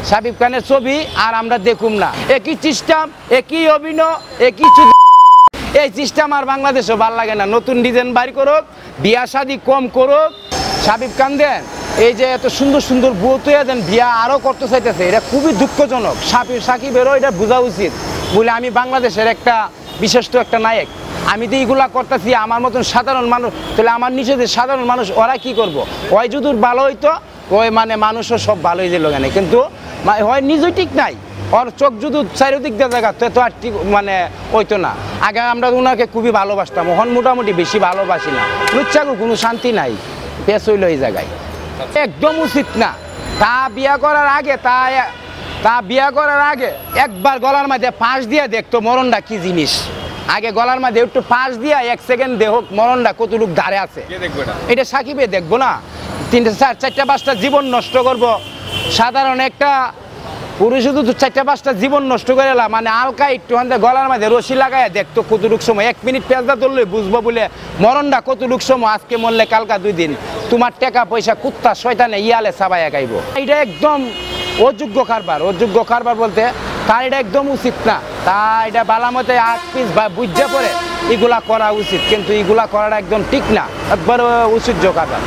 সাবিব খানের ছবি আর আমরা দেখুম না, একই সিস্টেম, একই অভিনয়, একই এই সিস্টেম আর বাংলাদেশও ভাল লাগে না। নতুন ডিজাইন বাইর করুক, বিয়া শাদি কম করুক। সাবিব খান দেন এই যে এত সুন্দর সুন্দর বউ তৈরি দেন, বিয়া আরও করতে চাইতেছে, এটা খুবই দুঃখজনক। সাকিবেরও এটা বোঝা উচিত বলে আমি বাংলাদেশের একটা বিশিষ্ট একটা নায়ক, আমি তো এইগুলা করতেছি আমার মতন সাধারণ মানুষ, তাহলে আমার নিচে যে সাধারণ মানুষ ওরা কি করবো? ওই যদি ভালো হইতো ওই মানে মানুষও সব ভালো হয়ে যেল কেন, কিন্তু হয় নিজেই ঠিক নাই, ওর চোখ যদি চারিদিক দিয়ে জায়গা তো আর ঠিক মানে হইতো না। আগে আমরা ওনাকে খুবই ভালোবাসতাম, ওখান মোটামুটি বেশি ভালোবাসি না, লুচ্চাগো কোনো শান্তি নাই, পেশ হইল এই জায়গায়, একদম উচিত না। তা বিয়া করার আগে একবার গলার মধ্যে ফাঁস দিয়ে দেখতো মরণটা কি জিনিস, আগে গলার মধ্যে একটু ফাঁস দিয়া 1 সেকেন্ড দেখ মরণটা কতটুক ধারে আছে, এটা সাকিবে দেখবো না? 3টা 4টা 5টা জীবন নষ্ট করবো। সাধারণ একটা পুরুষ শুধু 4টা 5টা জীবন নষ্ট করে এলাম, মানে আলকা একটু গলার মধ্যে রশি লাগায় দেখতো কতটুক সময়, 1 মিনিট পেঁচা ধরলে বুঝবো বলে মরণটা কতটুক সময়, আজকে মরলে কালকা 2 দিন, তোমার টাকা পয়সা কুত্তা শয়তানে ইয়ালে সাবাইয়া খাইব। এটা একদম অযোগ্য কারবার, অযোগ্য কারবার বলতে তার এটা একদম উচিত না। তা এটা বালামতে 8 পিস বা বুঝা পড়ে এগুলা করা উচিত, কিন্তু এগুলা করাটা একদম ঠিক না, একবার উচিত কারবার।